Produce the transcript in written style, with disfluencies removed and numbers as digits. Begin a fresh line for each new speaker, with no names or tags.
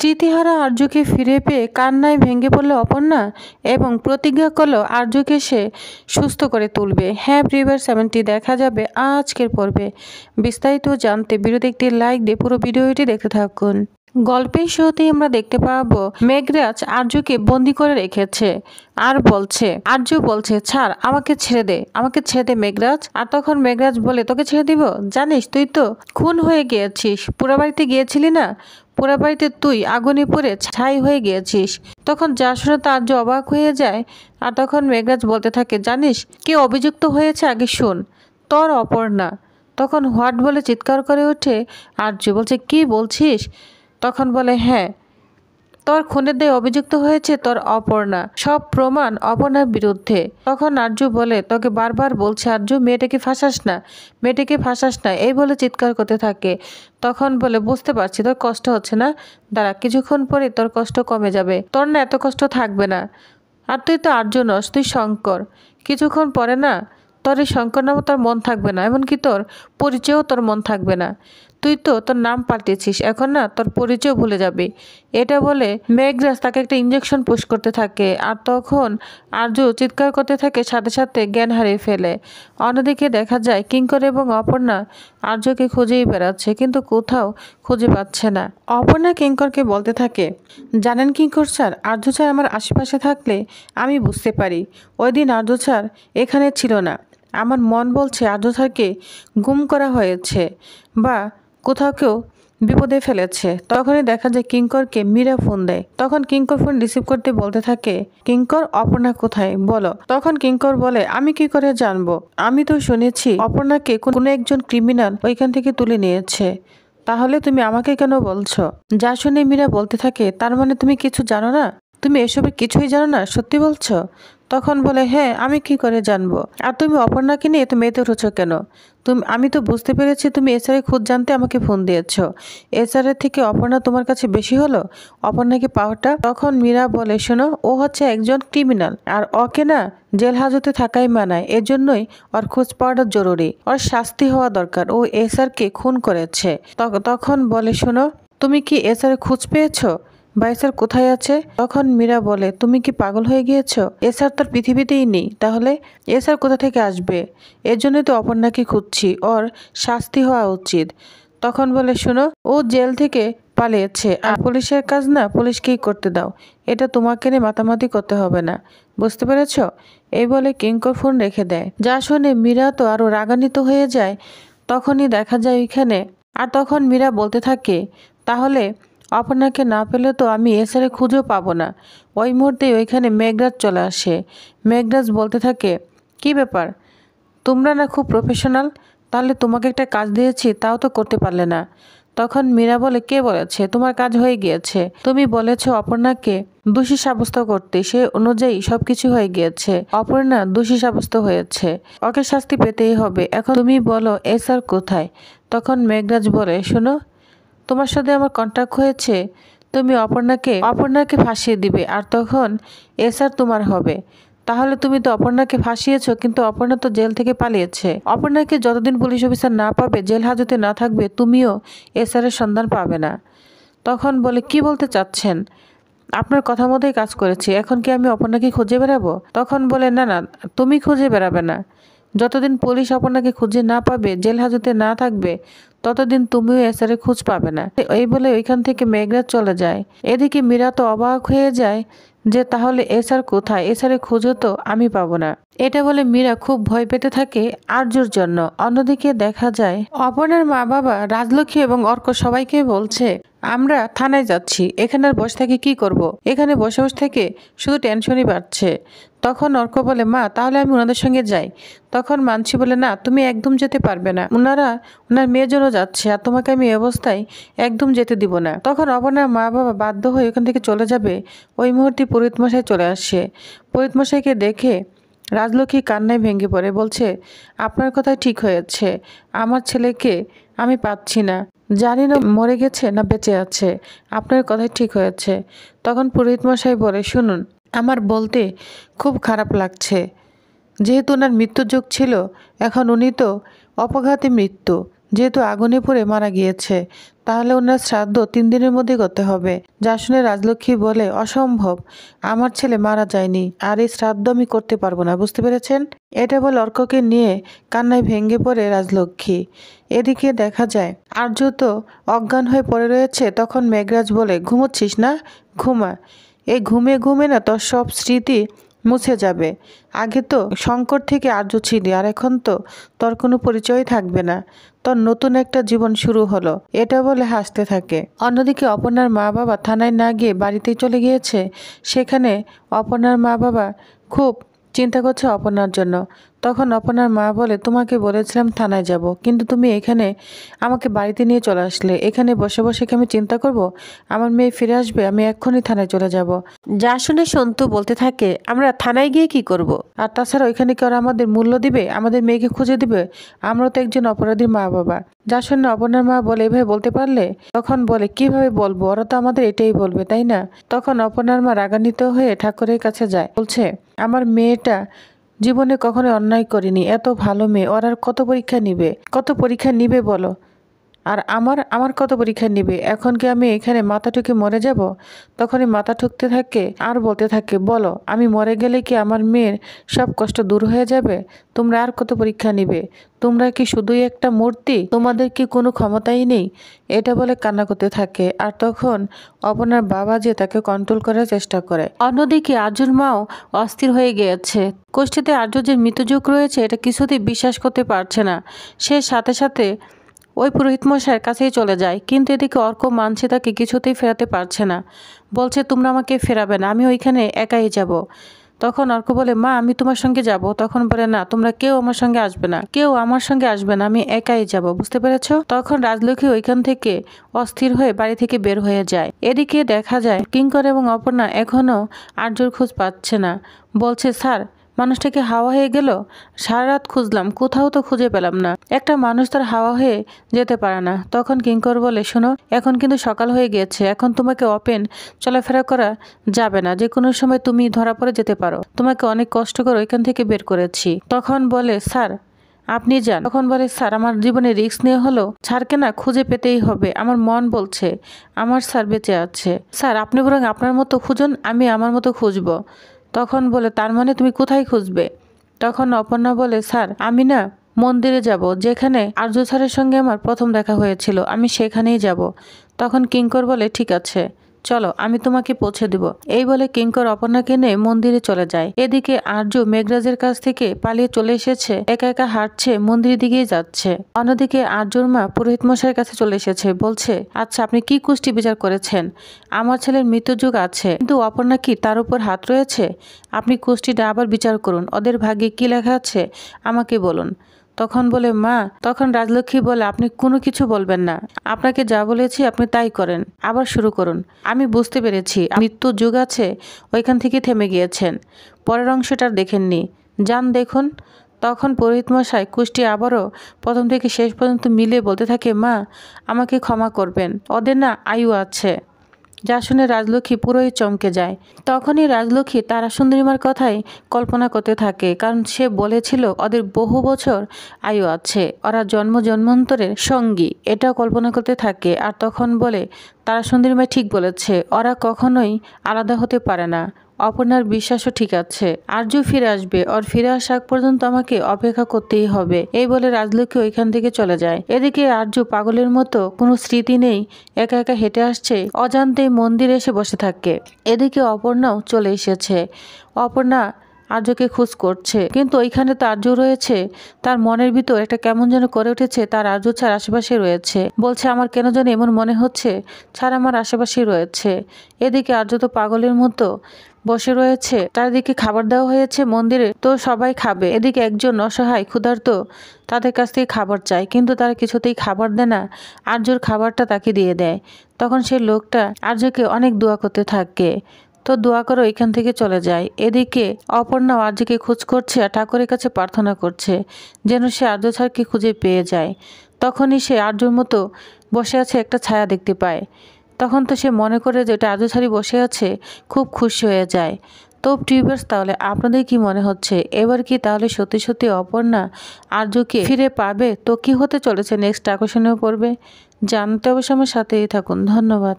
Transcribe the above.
স্মৃতিহারা আর্যকে ফিরে পেয়ে কান্নায় ভেঙে পড়ল অপর্ণা এবং প্রতিজ্ঞা করল আর্যকে সে সুস্থ করে তুলবে। হ্যাঁ ভিউয়ার্স, 70 দেখা যাবে আজকের পর্বে। বিস্তারিত জানতে ভিডিওতে একটি লাইক দিয়ে পুরো ভিডিওটি দেখতে থাকুন। গল্পের শুরুতেই আমরা দেখতে পাবো মেঘরাজ আর্যকে বন্দি করে রেখেছে আর বলছে, আর্য বলছে ছাড়, আমাকে ছেড়ে দে মেঘরাজ। আর তখন মেঘরাজ বলে তোকে ছেড়ে দিব? জানিস তুই তো খুন হয়ে গিয়েছিস, পোড়াবাড়িতে গিয়েছিলি না, পোড়াবাড়িতে তুই আগুনে পড়ে ছাই হয়ে গিয়েছিস। তখন যা শুনে তো আর্য অবাক হয়ে যায়। আর তখন মেঘরাজ বলতে থাকে, জানিস কে অভিযুক্ত হয়েছে আগে শোন, তোর অপর্ণা। তখন হোয়াট বলে চিৎকার করে ওঠে আর্য, বলছে কি বলছিস? তখন বলে হ্যাঁ, তোর খুনের দায়ে অভিযুক্ত হয়েছে তোর অপর্ণা, সব প্রমাণ অপর্ণার বিরুদ্ধে। তখন আর্য বলে, তোকে বারবার বলছে আর্য মেয়েটাকে ফাঁসাস না, এই বলে চিৎকার করতে থাকে। তখন বলে বুঝতে পারছি তোর কষ্ট হচ্ছে না, দাঁড়া কিছুক্ষণ পরে তোর কষ্ট কমে যাবে, তোর না এত কষ্ট থাকবে না। আর তুই তো আর্য নস, তুই শঙ্কর, কিছুক্ষণ পরে না তোর এই শঙ্কর নামও তোর মন থাকবে না, এমনকি তোর পরিচয়ও তোর মন থাকবে না। তুই তো তোর নাম পাল্টেছিস, এখন না তোর পরিচয় ভুলে যাবি। এটা বলে মেঘরাজ তাকে একটা ইঞ্জেকশন পুশ করতে থাকে। আর তখন আর্য চিৎকার করতে থাকে, সাথে সাথে জ্ঞান হারিয়ে ফেলে। অন্যদিকে দেখা যায় কিঙ্কর এবং অপর্ণা আর্যকে খুঁজেই বেড়াচ্ছে, কিন্তু কোথাও খুঁজে পাচ্ছে না। অপর্ণা কিঙ্করকে বলতে থাকে, জানেন কিঙ্কর স্যার, আর্য স্যার আমার আশেপাশে থাকলে আমি বুঝতে পারি ওই দিন আর্য স্যার এখানে ছিল না। আমার মন বলছে আর্য স্যারকে গুম করা হয়েছে বা কোথাও কেউ বিপদে ফেলেছে। তখনই দেখা যায় কিঙ্করকে মীরা ফোন দেয়। তখন কিঙ্কর ফোন রিসিভ করতে বলতে থাকে, কিঙ্কর অপর্ণা কোথায় বলো। তখন কিঙ্কর বলে, আমি কি করে জানবো, আমি তো শুনেছি অপর্ণাকে কোনো একজন ক্রিমিনাল ওইখান থেকে তুলে নিয়েছে, তাহলে তুমি আমাকে কেন বলছো? যা শুনে মীরা বলতে থাকে, তার মানে তুমি কিছু জানো না, তুমি এসবের কিছুই জানো না, সত্যি বলছো? তখন বলে, হ্যাঁ আমি কি করে জানবো, আর তুমি অপর্ণাকে নিয়ে তো মেতে উঠেছো কেন? আমি তো বুঝতে পেরেছি তুমি এসআরের খোঁজ জানতে আমাকে ফোন দিয়েছ, এসআরের থেকে অপর্ণা তোমার কাছে বেশি হলো, অপর্ণাকে পাওয়াটা? তখন মীরা বলে, শোনো ও হচ্ছে একজন ক্রিমিনাল, আর ওকে না জেল হাজতে থাকাই মানায়, এজন্যই ওর খোঁজ পাওয়াটা জরুরি, ওর শাস্তি হওয়া দরকার, ও এসআরকে খুন করেছে। তখন বলে, শোনো তুমি কি এসআরের খোঁজ পেয়েছো বা এসআর কোথায় আছে? তখন মীরা বলে, তুমি কি পাগল হয়ে গিয়েছো, এসআর তোর পৃথিবীতেই নেই, তাহলে এসআর কোথা থেকে আসবে? এর জন্যই তো অপর্ণাকে খুঁজছি, ওর শাস্তি হওয়া উচিত। তখন বলে, শোনো ও জেল থেকে পালিয়েছে, আর পুলিশের কাজ না পুলিশকেই করতে দাও, এটা তোমাকে নিয়ে মাতামাতি করতে হবে না, বুঝতে পেরেছ? এই বলে কিঙ্কর ফোন রেখে দেয়। যা শুনে মীরা তো আরো রাগান্বিত হয়ে যায়। তখনই দেখা যায় ওইখানে, আর তখন মীরা বলতে থাকে, তাহলে অপর্ণাকে না পেলে তো আমি এসআরে খুঁজেও পাবো না। ওই মুহূর্তে ওইখানে মেঘরাজ চলে আসে। মেঘরাজ বলতে থাকে, কি ব্যাপার, তোমরা না খুব প্রফেশনাল, তাহলে তোমাকে একটা কাজ দিয়েছি তাও তো করতে পারলে না। তখন মীরা বলে, কে বলেছে তোমার কাজ হয়ে গিয়েছে, তুমি বলেছো অপর্ণাকে দোষী সাব্যস্ত করতে, সে অনুযায়ী সবকিছু হয়ে গিয়েছে, অপর্ণা দোষী সাব্যস্ত হয়েছে, ওকে শাস্তি পেতেই হবে, এখন তুমি বলো এসআর কোথায়? তখন মেঘরাজ বলে, শোনো তোমার সাথে আমার কন্ট্যাক্ট হয়েছে, তুমি অপর্ণাকে ফাঁসিয়ে দিবে, আর তখন এসআর তোমার হবে। তাহলে তুমি তো অপর্ণাকে ফাঁসিয়েছো, কিন্তু অপর্ণা তো জেল থেকে পালিয়েছে, অপর্ণাকে যতদিন পুলিশ অফিসার না পাবে, জেল হাজতে না থাকবে, তুমিও এসআরের সন্ধান পাবে না। তখন বলে, কি বলতে চাচ্ছেন, আপনার কথা মতোই কাজ করেছি, এখন কি আমি অপর্ণাকে খুঁজে বেড়াবো? তখন বলে, না না, তুমি খুঁজে বেড়াবে না, যতদিন পুলিশ অপর্ণাকে খুঁজে না পাবে, জেল হাজতে না থাকবে, ততদিন তুমিও এসআরের খোঁজ পাবে না। এই বলে ওইখান থেকে মেঘরাজ চলে যায়। এদিকে মীরা তো অবাক হয়ে যায় যে তাহলে এসআর কোথায়, এসআরের খোঁজও তো আমি পাবো না। এটা বলে মীরা খুব ভয় পেতে থাকে আর্যর জন্য। অন্যদিকে দেখা যায় অপর্ণার মা বাবা রাজলক্ষ্মী এবং অর্ক সবাইকে বলছে, আমরা থানায় যাচ্ছি, এখানে আর বসে থেকে কি করব, এখানে বসে বসে থেকে শুধু টেনশনই বাড়ছে। তখন অর্ক বলে, মা তাহলে আমি ওনাদের সঙ্গে যাই। তখন মানসী বলে, না তুমি একদম যেতে পারবে না, ওনার মেয়ের জন্য যাচ্ছে, আর তোমাকে আমি এই অবস্থায় একদম যেতে দিব না। তখন অপর্ণার মা বাবা বাধ্য হয়ে ওখান থেকে চলে যাবে। ওই মুহূর্তে পুরোহিত মশাই চলে আসে। পুরোহিত মশাইকে দেখে রাজলক্ষ্মী কান্নায় ভেঙে পড়ে, বলছে, আপনার কথাই ঠিক হয়েছে, আমার ছেলেকে আমি পাচ্ছি না, জানি না মরে গেছে না বেঁচে আছে, আপনার কথাই ঠিক হয়েছে। তখন পুরোহিত মশাই বলে, শুনুন আমার বলতে খুব খারাপ লাগছে, যেহেতু ওনার মৃত্যুর যোগ ছিল, এখন উনি তো অপঘাতে মৃত্যু, যেহেতু আগুনে পুড়ে মারা গিয়েছে, তাহলে ওনার শ্রাদ্ধ 3 দিনের মধ্যে করতে হবে। যা শুনে রাজলক্ষ্মী বলে, অসম্ভব, আমার ছেলে মারা যায়নি, আর এই শ্রাদ্ধ আমি করতে পারবো না, বুঝতে পেরেছেন? এটা বলে অর্ককে নিয়ে কান্নায় ভেঙে পড়ে রাজলক্ষ্মী। এদিকে দেখা যায় আর্য তো অজ্ঞান হয়ে পড়ে রয়েছে। তখন মেঘরাজ বলে, ঘুমোচ্ছিস না? ঘুমা, এই ঘুমে ঘুমে না তোর সব স্মৃতি মুছে যাবে। আগে তো শঙ্কর থেকে আর্য ছিলি, আর এখন তো তোর কোনো পরিচয় থাকবে না, তোর নতুন একটা জীবন শুরু হলো। এটা বলে হাসতে থাকে। অন্যদিকে অপর্ণার মা বাবা থানায় না গিয়ে বাড়িতেই চলে গিয়েছে। সেখানে অপর্ণার মা বাবা খুব চিন্তা করছে অপর্ণার জন্য। তখন অপর্ণার মা বলে, তোমাকে বলেছিলাম থানায় যাব, কিন্তু তুমি এখানে আমাকে বাড়িতে নিয়ে চলে আসলে। এখানে বসে বসে কি আমি চিন্তা করব? আমার মেয়ে ফিরে আসবে, আমি এক্ষুনি থানায় চলে যাব। যা শুনে সন্তু বলতে থাকে, আমরা থানায় গিয়ে কি করব? আর তাছাড়া ওইখানে কি ওরা আমাদের মূল্য দিবে, আমাদের মেয়েকে খুঁজে দিবে? আমরা তো একজন অপরাধীর মা বাবা। যা শুনে অপর্ণার মা বলে, এভাবে বলতে পারলে? তখন বলে, কিভাবে বলবো, ওরা তো আমাদের এটাই বলবে, তাই না? তখন অপর্ণার মা রাগান্বিত হয়ে ঠাকুরের কাছে যায়, বলছে, আমার মেয়েটা জীবনে কখনো অন্যায় করিনি, এত ভালো মেয়ে, ওর আর কত পরীক্ষা নিবে, কত পরীক্ষা নিবে বলো? আর আমার আমার কত পরীক্ষা নিবে? এখন কি আমি এখানে মাথা ঠুকে মরে যাব? তখনই মাথা ঠুকতে থাকে আর বলতে থাকে, বলো, আমি মরে গেলে কি আমার মেয়ের সব কষ্ট দূর হয়ে যাবে? তোমরা আর কত পরীক্ষা নিবে? তোমরা কি শুধুই একটা মূর্তি? তোমাদের কি কোনো ক্ষমতাই নেই? এটা বলে কান্না করতে থাকে। আর তখন অপর্ণার বাবা যে তাকে কন্ট্রোল করার চেষ্টা করে। অন্যদিকে আর্যর মাও অস্থির হয়ে গিয়েছে। কোষ্ঠীতে আর্য যে মৃত্যুযোগ রয়েছে এটা কিছুতেই বিশ্বাস করতে পারছে না। সে সাথে সাথে ওই পুরোহিত মশাইয়ের কাছেই চলে যায়। কিন্তু এদিকে অর্ক মানসী তাকে কিছুতেই ফেরাতে পারছে না। বলছে, তোমরা আমাকে ফেরাবে না, আমি ওইখানে একাই যাব। তখন অর্ক বলে, মা আমি তোমার সঙ্গে যাব। তখন বলে, না, তোমরা কেউ আমার সঙ্গে আসবে না, কেউ আমার সঙ্গে আসবে না, আমি একাই যাব, বুঝতে পেরেছ? তখন রাজলক্ষ্মী ওইখান থেকে অস্থির হয়ে বাড়ি থেকে বের হয়ে যায়। এদিকে দেখা যায় কিঙ্কর এবং অপর্ণা এখনো আর্যর খোঁজ পাচ্ছে না। বলছে, স্যার, মানুষটাকে হাওয়া হয়ে গেল। সারা রাত খুঁজলাম, কোথাও তো খুঁজে পেলাম না। একটা মানুষ তার হাওয়া হয়ে যেতে পারে না। তখন কিঙ্কর বলে, শোনো, এখন কিন্তু সকাল হয়ে গিয়েছে, এখন তোমাকে ওপেন চলাফেরা করা যাবে না, যে কোনো সময় তুমি ধরা পড়ে যেতে পারো। তোমাকে অনেক কষ্ট করে ওইখান থেকে বের করেছি। তখন বলে, স্যার আপনি যান। তখন বলে, স্যার আমার জীবনে রিস্ক নিয়ে হলো স্যারকে না খুঁজে পেতেই হবে, আমার মন বলছে আমার স্যার বেঁচে আছে। স্যার আপনি বরং আপনার মতো খুঁজুন, আমি আমার মতো খুঁজবো। তখন বলে, তার মানে তুমি কোথায় খুঁজবে? তখন অপর্ণা বলে, স্যার আমি না মন্দিরে যাব, যেখানে আর্য স্যারের সঙ্গে আমার প্রথম দেখা হয়েছিল, আমি সেখানেই যাব। তখন কিঙ্কর বলে, ঠিক আছে, চলো, আমি তোমাকে পৌঁছে দিব। এই বলে কিঙ্কর অপর্ণাকে নিয়ে মন্দিরে চলে যায়। এদিকে আর্য মেঘরাজের কাছ থেকে পালিয়ে চলে এসেছে, একা একা হাঁটছে, মন্দিরের দিকেই যাচ্ছে। অন্যদিকে আর্যর মা পুরোহিত মশাইয়ের কাছে চলে এসেছে। বলছে, আচ্ছা আপনি কি কুষ্টি বিচার করেছেন? আমার ছেলের মৃত্যুযোগ আছে, কিন্তু অপর্ণা কি তার উপর হাত রয়েছে? আপনি কুষ্টিটা আবার বিচার করুন, ওদের ভাগ্যে কি লেখা আছে আমাকে বলুন। তখন বলে, মা, তখন রাজলক্ষ্মী বলে, আপনি কোনো কিছু বলবেন না, আপনাকে যা বলেছি আপনি তাই করেন, আবার শুরু করুন। আমি বুঝতে পেরেছি মৃত্যু যুগ আছে, ওইখান থেকে থেমে গিয়েছেন, পরের অংশটার দেখেননি, যান দেখুন। তখন পুরোহিত মশাই কুষ্টি আবারও প্রথম থেকে শেষ পর্যন্ত মিলে বলতে থাকে, মা আমাকে ক্ষমা করবেন, ওদের না আয়ু আছে। যা শুনে রাজলক্ষ্মী পুরোই চমকে যায়। তখনই রাজলক্ষ্মী তারাসুন্দরীমার কথাই কল্পনা করতে থাকে, কারণ সে বলেছিল ওদের বহু বছর আয়ু আছে, ওরা জন্ম জন্মান্তরের সঙ্গী, এটা কল্পনা করতে থাকে। আর তখন বলে, তারাসুন্দরীমা ঠিক বলেছে, ওরা কখনোই আলাদা হতে পারে না। অপর্ণার বিশ্বাসও ঠিক আছে, আর্য ফিরে আসবে, ওর ফিরে আসা আগ পর্যন্ত আমাকে অপেক্ষা করতেই হবে। এই বলে রাজলক্ষ্মী ওইখান থেকে চলে যায়। এদিকে আর্য পাগলের মতো কোনো স্মৃতি নেই, একা একা হেঁটে আসছে, অজান্তেই মন্দিরে এসে বসে থাকে। এদিকে অপর্ণাও চলে এসেছে। অপর্ণা আর্যকে খোঁজ করছে, কিন্তু ওইখানে তো আর্য রয়েছে। তার মনের ভিতর একটা কেমন যেন করে উঠেছে, তার আর্য ছাড় আশেপাশে রয়েছে। বলছে, আমার কেন যেন এমন মনে হচ্ছে ছাড় আমার আশেপাশেই রয়েছে। এদিকে আর্য তো পাগলের মতো বসে রয়েছে, চারিদিকে খাবার দেওয়া হয়েছে মন্দিরে, তো সবাই খাবে। এদিকে একজন অসহায় ক্ষুধার্ত তাদের কাছ থেকে খাবার চায়, কিন্তু তারা কিছুতেই খাবার দেয় না, আর্যর খাবারটা তাকে দিয়ে দেয়। তখন সেই লোকটা আর্যকে অনেক দোয়া করতে থাকে, তো দোয়া করে এখান থেকে চলে যায়। এদিকে অপর্ণা আর্যকে খোঁজ করছে আর ঠাকুরের কাছে প্রার্থনা করছে যেন সে আর্য স্যারকে খুঁজে পেয়ে যায়। তখনই সে আর্যর মতো বসে আছে একটা ছায়া দেখতে পায়। তখন তো সে মনে করে যে এটা আর্য স্যারই বসে আছে, খুব খুশি হয়ে যায়। তো ভিউয়ার্স, তাহলে আপনাদের কি মনে হচ্ছে এবার কি তাহলে সত্যি সত্যি অপর্ণা আর্যকে ফিরে পাবে? তো কি হতে চলেছে নেক্সট আকর্ষণীয় পর্বে জানতে অবশ্যই আমার সাথেই থাকুন। ধন্যবাদ।